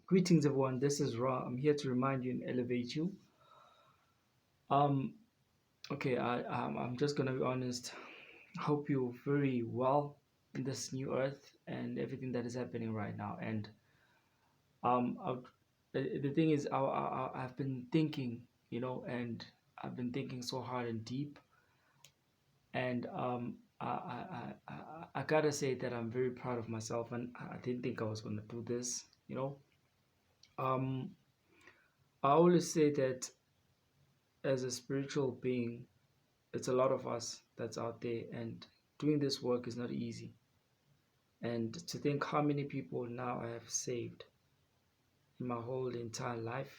Greetings, everyone. This is Ra. I'm here to remind you and elevate you. Um, okay, I'm just gonna be honest. I hope you're very well in this new earth and everything that is happening right now. And um, I, the thing is, I've been thinking, and I've been thinking so hard and deep. And I gotta say that I'm very proud of myself, and I didn't think I was gonna do this. Um, I always say that as a spiritual being, it's a lot of us that's out there, and doing this work is not easy. And to think how many people now I have saved in my whole entire life,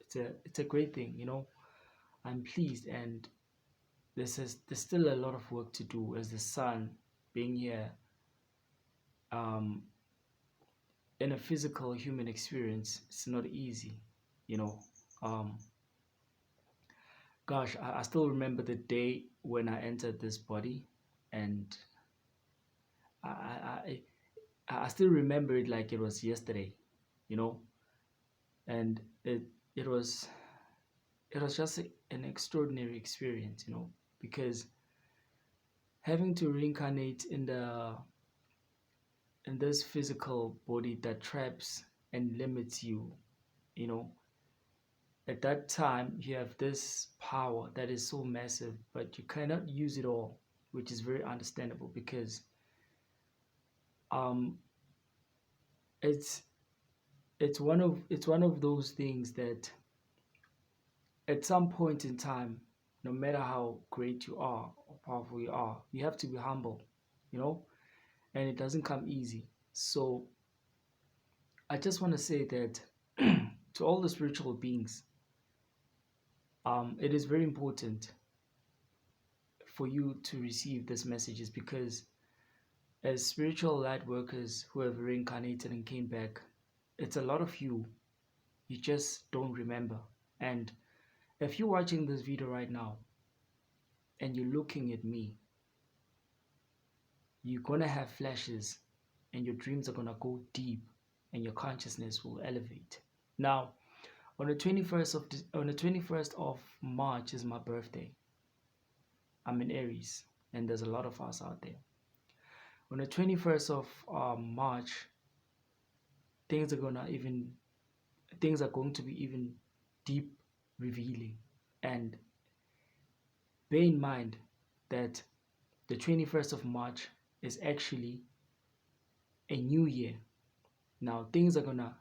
it's a great thing. I'm pleased, and there's still a lot of work to do as the sun being here, um, in a physical human experience. It's not easy, you know. Um, Gosh, I still remember the day when I entered this body, and I, I I still remember it like it was yesterday, you know, and it was just an extraordinary experience, because having to reincarnate in this physical body that traps and limits you, you know, at that time you have this power that is so massive, but you cannot use it all, which is very understandable because um it's it's one of those things that at some point in time, no matter how great you are or powerful you are, you have to be humble, you know, and it doesn't come easy. So I just want to say that to all the spiritual beings, it is very important for you to receive these messages because as spiritual light workers who have reincarnated and came back, it's a lot of you just don't remember. And if you're watching this video right now and you're looking at me, you're gonna have flashes and your dreams are gonna go deep and your consciousness will elevate. Now, on the 21st of March is my birthday. I'm in Aries, and there's a lot of us out there. On the 21st of March, things are gonna even things are going to be even deep revealing. And bear in mind that the 21st of March is actually a new year. Now things are gonna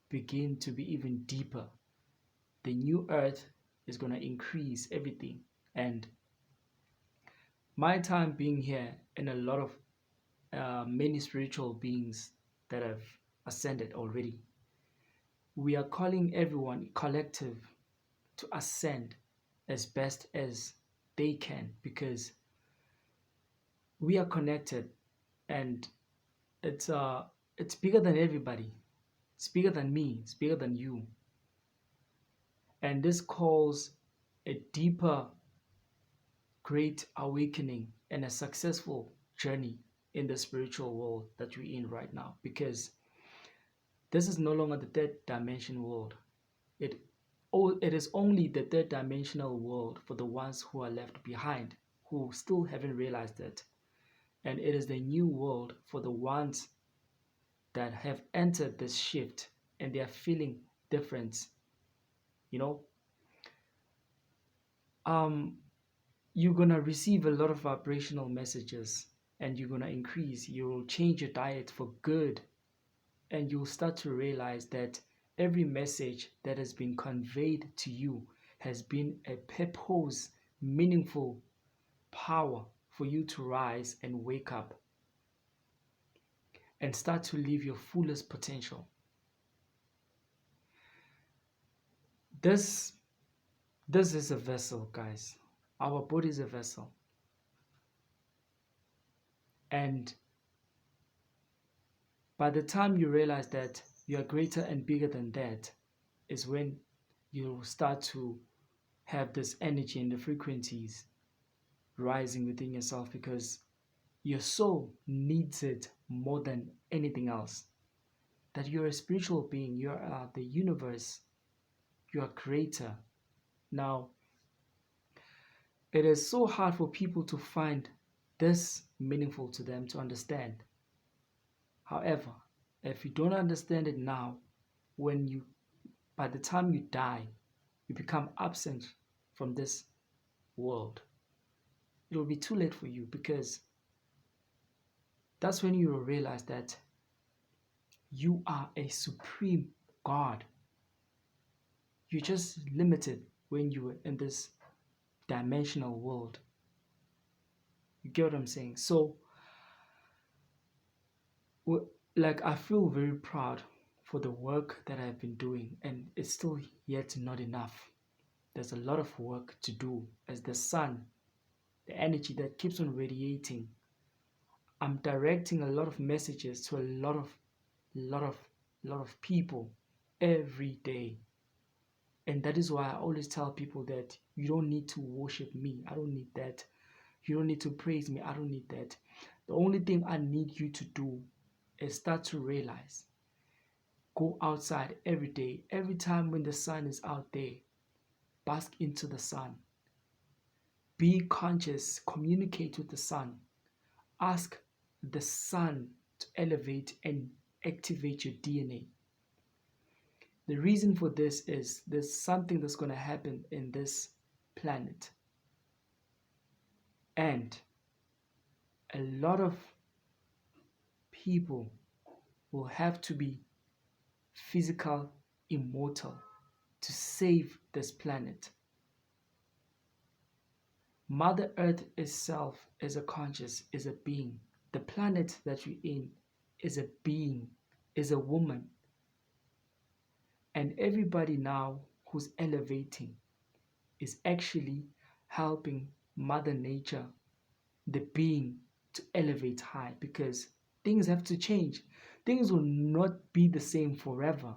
begin to be even deeper. The new earth is gonna increase everything. And my time being here and a lot of many spiritual beings that have ascended already, we are calling everyone collective to ascend as best as they can because we are connected, and it's bigger than everybody. It's bigger than me, it's bigger than you. And this calls a deeper, great awakening and a successful journey in the spiritual world that we're in right now because this is no longer the third dimension world. It it is only the third dimensional world for the ones who are left behind, who still haven't realized it. And it is the new world for the ones that have entered this shift and they are feeling difference. You know, um, you're gonna receive a lot of vibrational messages and you're gonna increase. You'll change your diet for good, and you'll start to realize that every message that has been conveyed to you has been a purpose, meaningful power for you to rise and wake up and start to live your fullest potential. This this is a vessel, guys. Our body is a vessel. And by the time you realize that you are greater and bigger than that, is when you start to have this energy and the frequencies rising within yourself because your soul needs it more than anything else. that you're a spiritual being, you're the universe, you're a creator. Now, it is so hard for people to find this meaningful to them to understand. However, if you don't understand it now, when you by the time you die, you become absent from this world, it will be too late for you, because that's when you will realize that you are a supreme God. You're just limited when you were in this dimensional world. You get what I'm saying? So, like, I feel very proud for the work that I've been doing, and it's still yet not enough. There's a lot of work to do as the sun, the energy that keeps on radiating. I'm directing a lot of messages to a lot of, lot of people every day. And that is why I always tell people that you don't need to worship me. I don't need that. You don't need to praise me. I don't need that. The only thing I need you to do is start to realize. Go outside every day. Every time when the sun is out there, bask into the sun. Be conscious. Communicate with the sun. Ask the sun to elevate and activate your DNA. The reason for this is there's something that's going to happen in this planet. And a lot of people will have to be physical, immortal to save this planet. Mother Earth itself is a conscious, is a being. The planet that you're in is a being, is a woman. And everybody now who's elevating is actually helping Mother Nature, the being, to elevate high, because things have to change. Things will not be the same forever.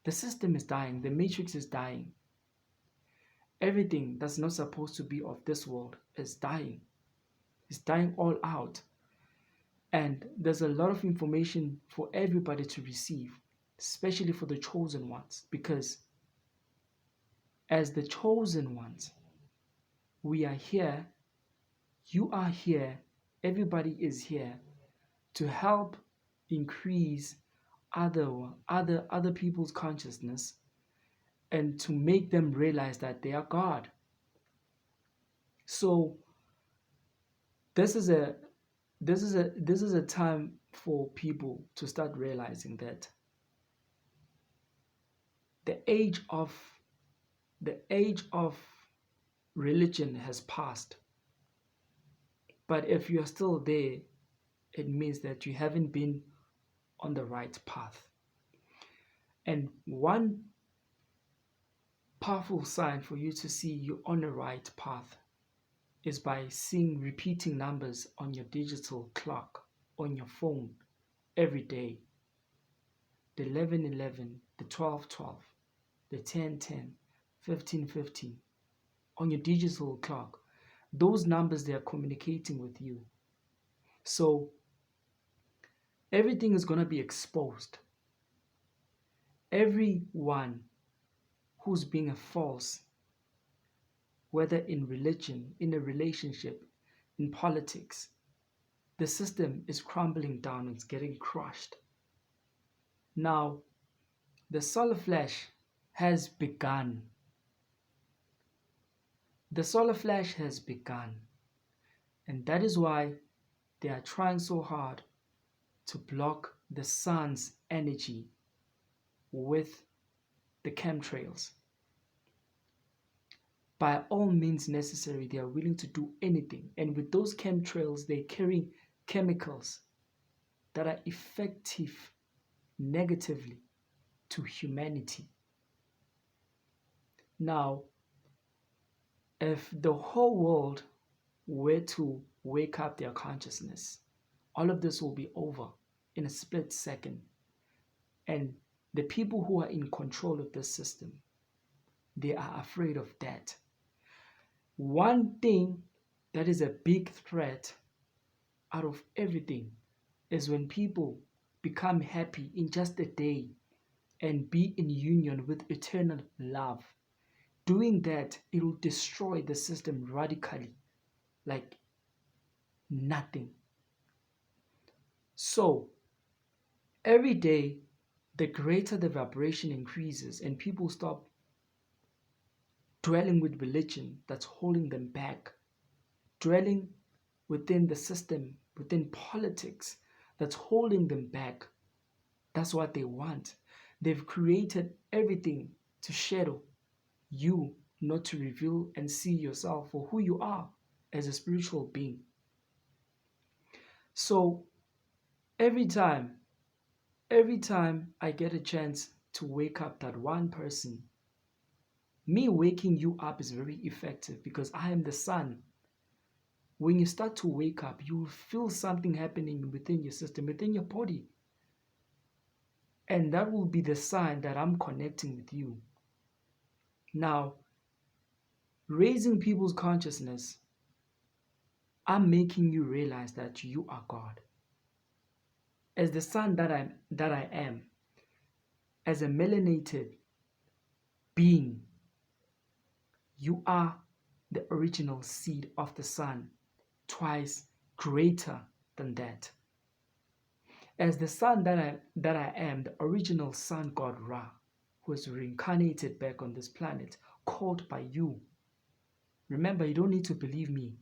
The system is dying. The matrix is dying. Everything that's not supposed to be of this world is dying. It's dying all out. And there's a lot of information for everybody to receive, especially for the chosen ones, because as the chosen ones, we are here, you are here, everybody is here to help increase other people's consciousness and to make them realize that they are God. So this is a time for people to start realizing that the age of religion has passed. But if you are still there, it means that you haven't been on the right path. And one powerful sign for you to see you're on the right path is by seeing repeating numbers on your digital clock on your phone every day. The 1111, the 1212, the 1010, 1515 on your digital clock. Those numbers, they are communicating with you. So everything is going to be exposed. Everyone who's being a false, whether in religion, in a relationship, in politics, the system is crumbling down, it's getting crushed. Now, the solar flash has begun. The solar flash has begun. And that is why they are trying so hard to block the sun's energy with the chemtrails. By all means necessary, they are willing to do anything. And with those chemtrails, they're carrying chemicals that are effective negatively to humanity. Now, if the whole world were to wake up their consciousness, all of this will be over in a split second. And the people who are in control of this system, they are afraid of that. One thing that is a big threat out of everything is when people become happy in just a day and be in union with eternal love. Doing that, it will destroy the system radically, like nothing. So, every day, the greater the vibration increases, and people stop dwelling with religion that's holding them back, dwelling within the system, within politics that's holding them back. That's what they want. They've created everything to shadow you, not to reveal and see yourself for who you are as a spiritual being. So every time, every time I get a chance to wake up that one person, me waking you up is very effective because I am the sun. When you start to wake up, you will feel something happening within your system, within your body. And that will be the sign that I'm connecting with you. Now, raising people's consciousness, I'm making you realize that you are God. As the sun that I am, as a melanated being, you are the original seed of the sun, twice greater than that. As the sun that I am, the original sun god Ra, who was reincarnated back on this planet, called by you. Remember, you don't need to believe me.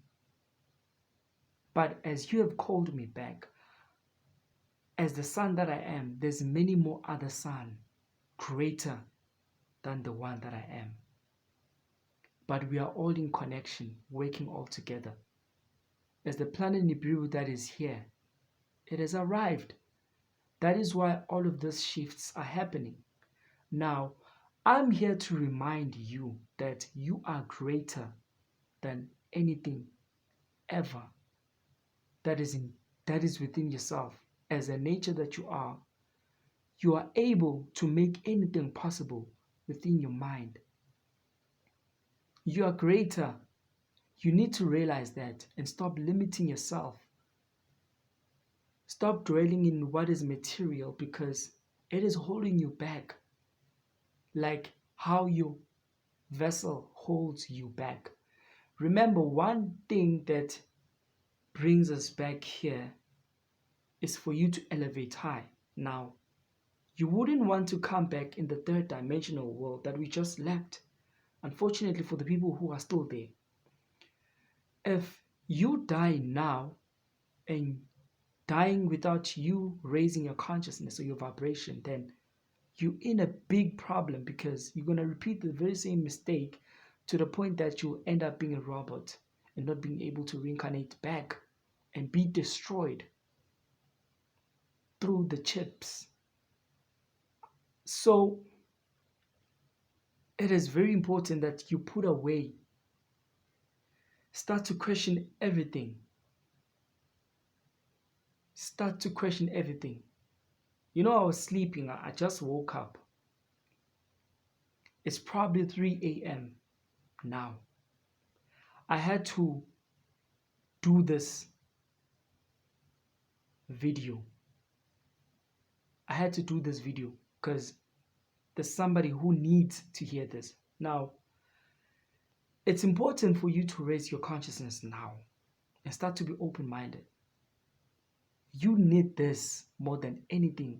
But as you have called me back, as the sun that I am, there's many more other sun greater than the one that I am. But we are all in connection, working all together. As the planet Nibiru that is here, it has arrived. That is why all of these shifts are happening. Now, I'm here to remind you that you are greater than anything ever that is within yourself. As a nature that you are able to make anything possible within your mind. You are greater. You need to realize that and stop limiting yourself. Stop dwelling in what is material because it is holding you back. Like how your vessel holds you back. Remember, one thing that brings us back here is for you to elevate high. Now, you wouldn't want to come back in the third dimensional world that we just left. Unfortunately, for the people who are still there. If you die now and dying without you raising your consciousness or your vibration, then you're in a big problem because you're going to repeat the very same mistake to the point that you'll end up being a robot and not being able to reincarnate back and be destroyed through the chips. So it is very important that you put away, start to question everything. Start to question everything. You know, I was sleeping, I just woke up. It's probably 3 a.m. now. I had to do this video. I had to do this video because there's somebody who needs to hear this. Now, it's important for you to raise your consciousness now and start to be open-minded. You need this more than anything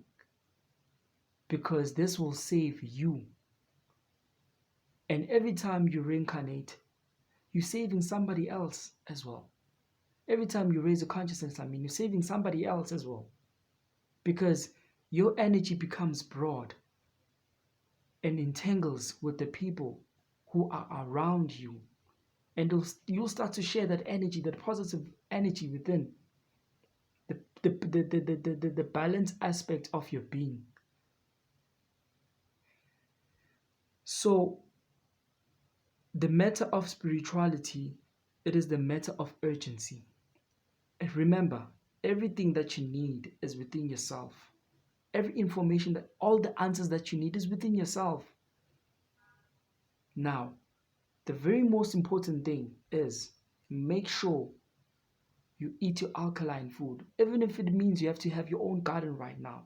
because this will save you. And every time you reincarnate, you're saving somebody else as well. Every time you raise your consciousness, you're saving somebody else as well. Because your energy becomes broad and entangles with the people who are around you. And you'll start to share that energy, that positive energy within the balanced aspect of your being. So, the matter of spirituality, it is the matter of urgency. And remember, everything that you need is within yourself. Every information, that all the answers that you need is within yourself. Now, the very most important thing is make sure You eat your alkaline food, even if it means you have to have your own garden right now.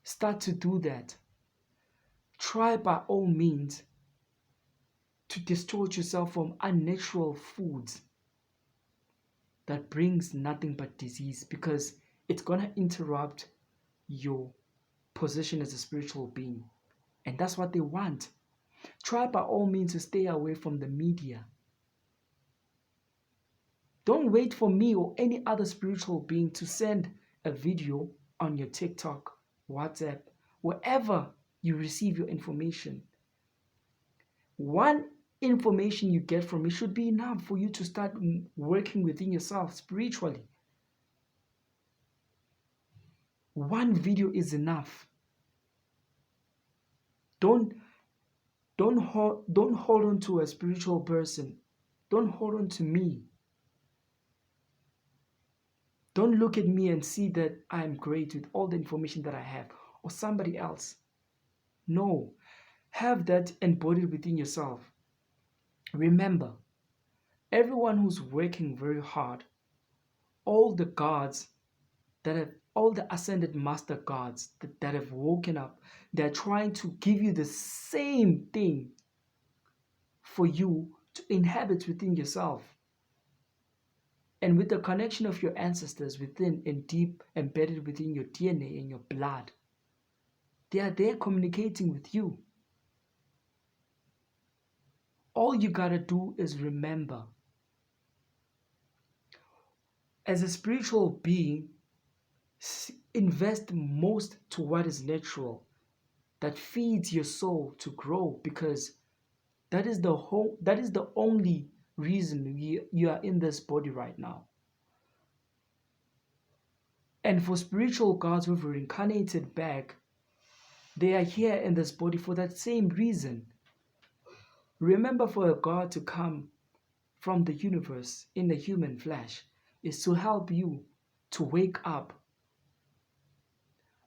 Start to do that. Try by all means to distort yourself from unnatural foods that brings nothing but disease, because it's going to interrupt your position as a spiritual being. And that's what they want. Try by all means to stay away from the media. Don't wait for me or any other spiritual being to send a video on your TikTok, WhatsApp, wherever you receive your information. One information you get from it should be enough for you to start working within yourself spiritually. One video is enough. Don't hold on to a spiritual person. Don't hold on to me. Don't look at me and see that I'm great with all the information that I have, or somebody else. No, have that embodied within yourself. Remember, everyone who's working very hard, all the gods that have, all the ascended master gods that have woken up, they're trying to give you the same thing for you to inhabit within yourself. And with the connection of your ancestors within and deep embedded within your DNA and your blood, they are there communicating with you. All you gotta do is remember, as a spiritual being, invest most to what is natural, that feeds your soul to grow, because that is the only reason you are in this body right now. And for spiritual gods who've reincarnated back, they are here in this body for that same reason. Remember, for a god to come from the universe in the human flesh is to help you to wake up.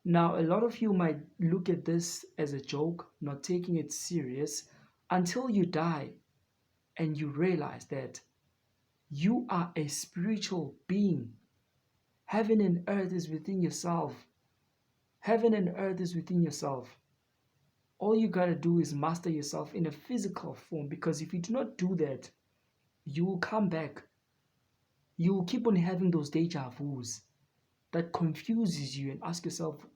Now, a lot of you might look at this as a joke, not taking it serious, until you die and you realize that you are a spiritual being. Heaven and earth is within yourself. Heaven and earth is within yourself. All you gotta do is master yourself in a physical form, because if you do not do that, you will come back. You will keep on having those deja vus that confuses you and ask yourself,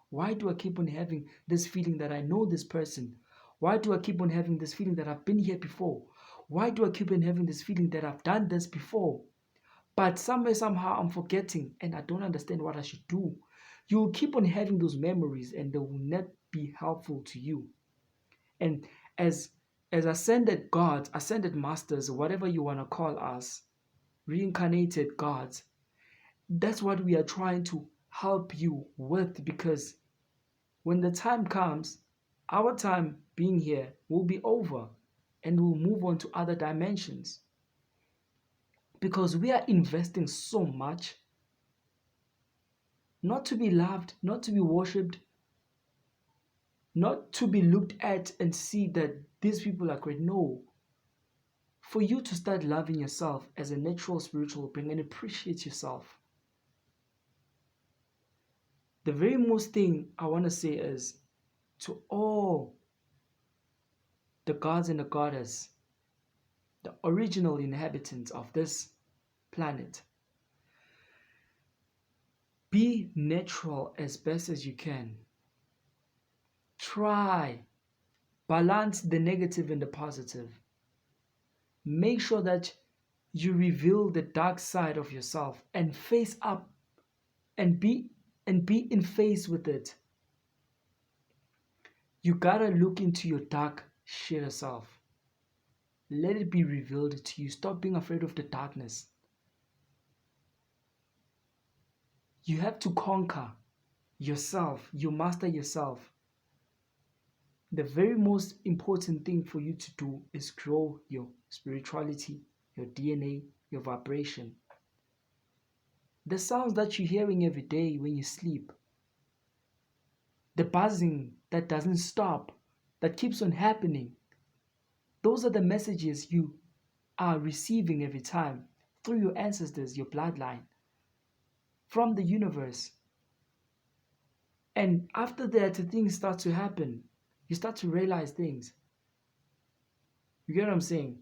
why do I keep on having this feeling that I know this person? Why do I keep on having this feeling that I've been here before? Why do I keep on having this feeling that I've done this before? But somehow I'm forgetting and I don't understand what I should do. You will keep on having those memories and they will not be helpful to you. And as ascended gods, ascended masters, whatever you want to call us, reincarnated gods, that's what we are trying to help you with, because when the time comes, our time being here will be over and we'll move on to other dimensions, because we are investing so much not to be loved, not to be worshipped, not to be looked at and see that these people are great. No, for you to start loving yourself as a natural spiritual being and appreciate yourself. The very most thing I want to say is, to all the gods and the goddess, the original inhabitants of this planet, be natural as best as you can. Try, balance the negative and the positive. Make sure that you reveal the dark side of yourself and face up and be in face with it. You gotta look into your dark shit self. Let it be revealed to you. Stop being afraid of the darkness. You have to conquer yourself. You master yourself. The very most important thing for you to do is grow your spirituality, your DNA, your vibration. The sounds that you're hearing every day when you sleep, the buzzing that doesn't stop, that keeps on happening, those are the messages you are receiving every time. through your ancestors, your bloodline, from the universe. And after that, things start to happen. You start to realize things. You get what I'm saying?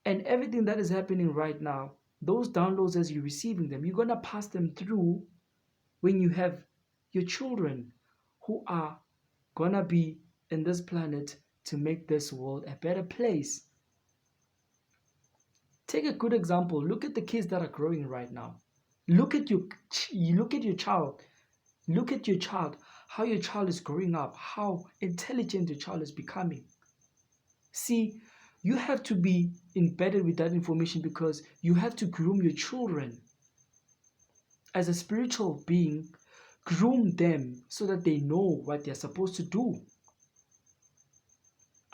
And everything that is happening right now, those downloads as you're receiving them, you're going to pass them through when you have your children who are going to be in this planet to make this world a better place. Take a good example. Look at the kids that are growing right now. Look at your child. Look at your child, how your child is growing up, how intelligent your child is becoming. See, you have to be embedded with that information because you have to groom your children. As a spiritual being, groom them so that they know what they're supposed to do.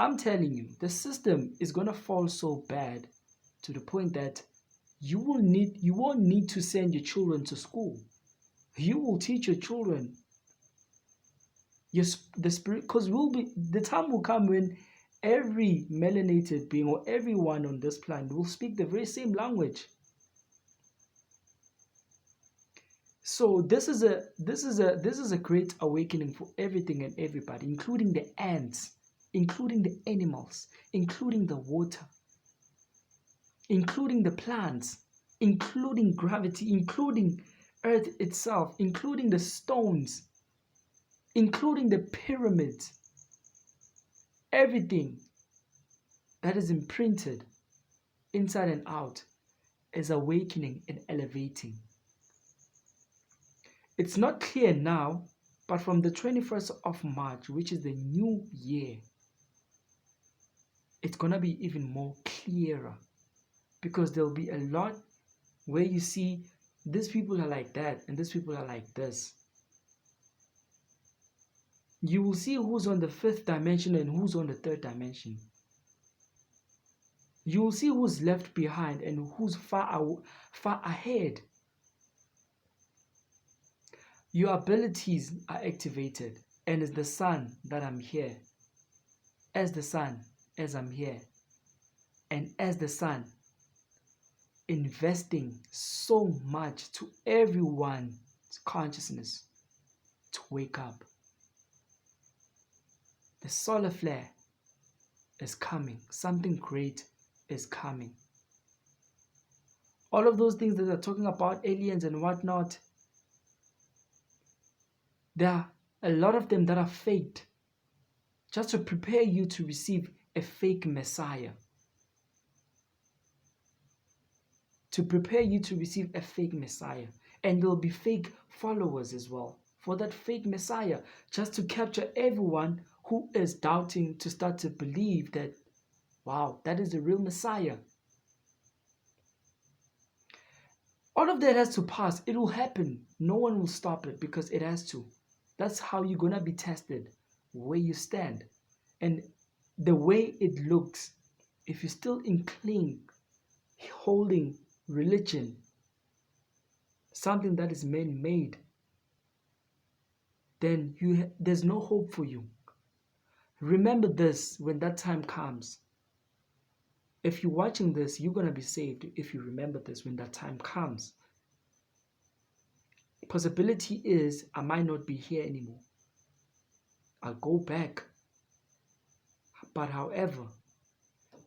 I'm telling you, the system is going to fall so bad to the point that you won't need to send your children to school. You will teach your children the spirit, because the time will come when every melanated being or everyone on this planet will speak the very same language. So this is a great awakening for everything and everybody, including the ants, including the animals, including the water, including the plants, including gravity, including Earth itself, including the stones, including the pyramids. Everything that is imprinted inside and out is awakening and elevating. It's not clear now, but from the 21st of March, which is the new year, it's going to be even more clearer, because there'll be a lot where you see these people are like that and these people are like this. You will see who's on the 5th dimension and who's on the 3rd dimension. You will see who's left behind and who's far ahead. Your abilities are activated, and it's the sun that I'm here. As the sun, as I'm here. And as the sun, investing so much to everyone's consciousness to wake up. The solar flare is coming. Something great is coming. All of those things that are talking about aliens and whatnot, there are a lot of them that are faked, just to prepare you to receive a fake Messiah. To prepare you to receive a fake Messiah. And there'll be fake followers as well for that fake Messiah, just to capture everyone who is doubting to start to believe that, wow, that is the real Messiah. All of that has to pass. It will happen. No one will stop it because it has to. That's how you're going to be tested, where you stand. And the way it looks, if you're still inclined, holding religion, something that is man-made, then there's no hope for you. Remember this when that time comes. If you're watching this, you're going to be saved if you remember this when that time comes. Possibility is I might not be here anymore. I'll go back. But however,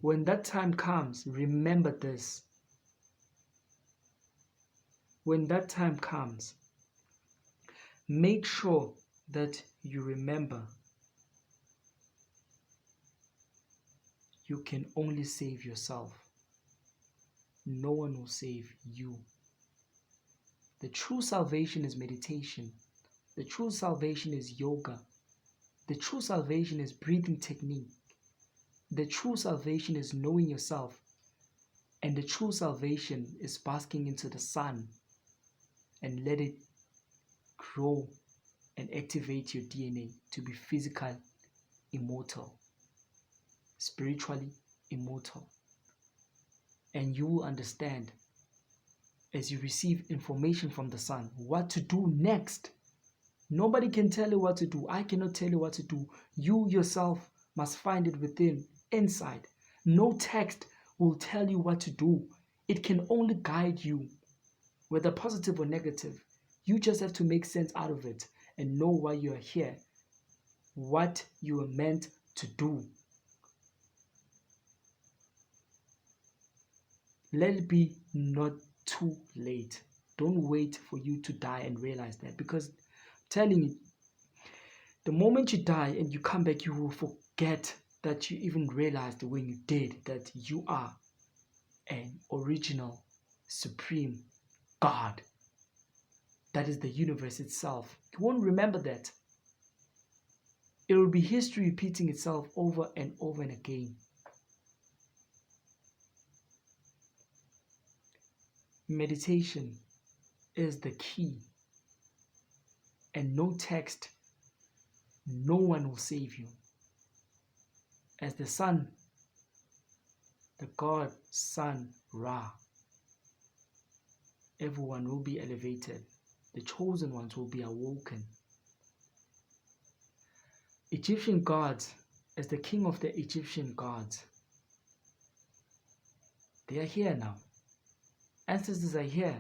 when that time comes, remember this. When that time comes, make sure that you remember you can only save yourself. No one will save you. The true salvation is meditation. The true salvation is yoga. The true salvation is breathing technique. The true salvation is knowing yourself. And the true salvation is basking into the sun and let it grow and activate your DNA to be physical, immortal, spiritually immortal. And you will understand as you receive information from the sun what to do next. Nobody can tell you what to do. I cannot tell you what to do. You yourself must find it within, inside. No text will tell you what to do. It can only guide you, whether positive or negative. You just have to make sense out of it and know why you are here, what you are meant to do. Let it be not too late. Don't wait for you to die and realize that, because I'm telling you, the moment you die and you come back, you will forget that you even realized when you did that you are an original, supreme God. That is the universe itself. You won't remember that. It will be history repeating itself over and over and again. Meditation is the key, and no text, no one will save you. As the sun, the God, Sun, Ra, everyone will be elevated. The chosen ones will be awoken. Egyptian gods, as the king of the Egyptian gods, they are here now. Ancestors are here.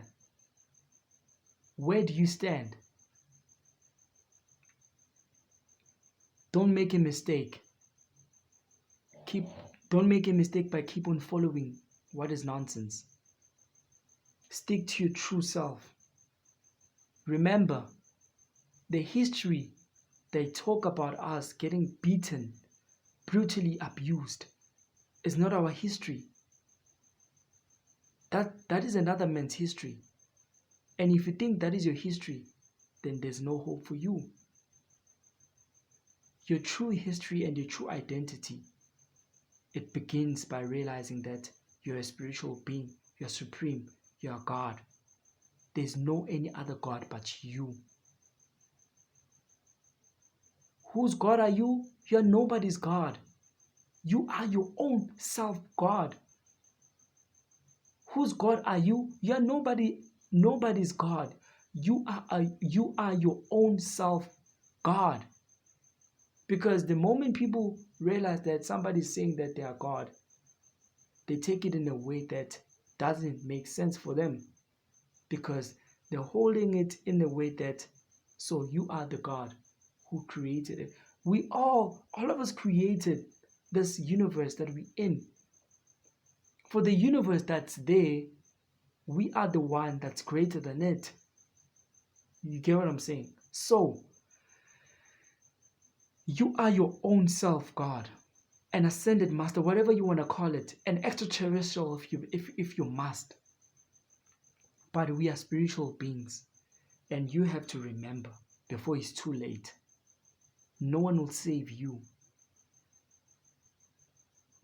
Where do you stand? Don't make a mistake. Don't make a mistake by keep on following what is nonsense. Stick to your true self. Remember, the history they talk about us getting beaten, brutally abused, is not our history. That is another man's history. And if you think that is your history, then there's no hope for you. Your true history and your true identity, it begins by realizing that you're a spiritual being, you're supreme, you're God. There's no any other God but you. Whose God are you? You're nobody's God. You are your own self-God. Whose God are you? You're nobody's God. You are your own self-God. Because the moment people realize that somebody's saying that they are God, they take it in a way that doesn't make sense for them. Because they're holding it in a way that, so you are the God who created it. All of us created this universe that we're in. For the universe that's there, we are the one that's greater than it. You get what I'm saying? So, you are your own self, God. An ascended master, whatever you want to call it. An extraterrestrial if you must. But we are spiritual beings. And you have to remember, before it's too late, no one will save you.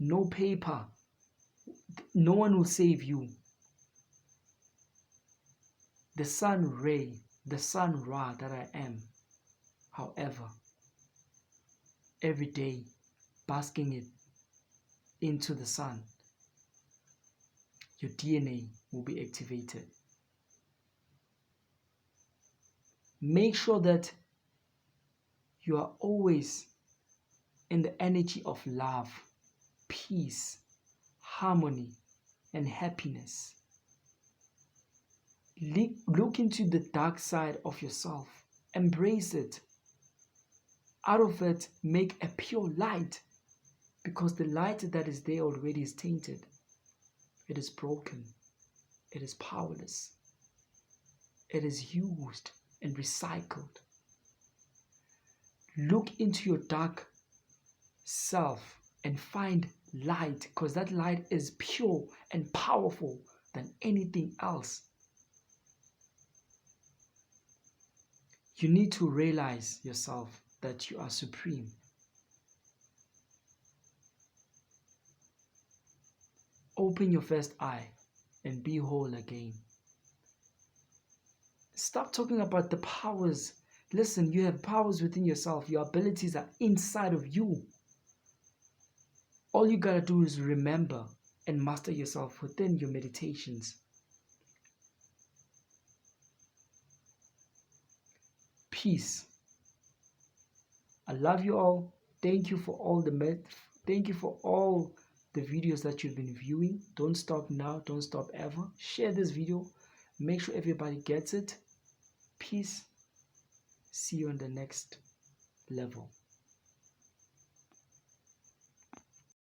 No paper. No one will save you. The sun ray, the sun Ra that I am, however, every day basking it into the sun, your DNA will be activated. Make sure that you are always in the energy of love, peace, harmony, and happiness. Look into the dark side of yourself. Embrace it. Out of it, make a pure light. Because the light that is there already is tainted. It is broken. It is powerless. It is used and recycled. Look into your dark self and find light, because that light is pure and powerful than anything else. You need to realize yourself that you are supreme. Open your first eye and be whole again. Stop talking about the powers. Listen, you have powers within yourself. Your abilities are inside of you. All you gotta do is remember and master yourself within your meditations. Peace. I love you all. Thank you for all the videos that you've been viewing. Don't stop now. Don't stop ever. Share this video. Make sure everybody gets it. Peace. See you on the next level.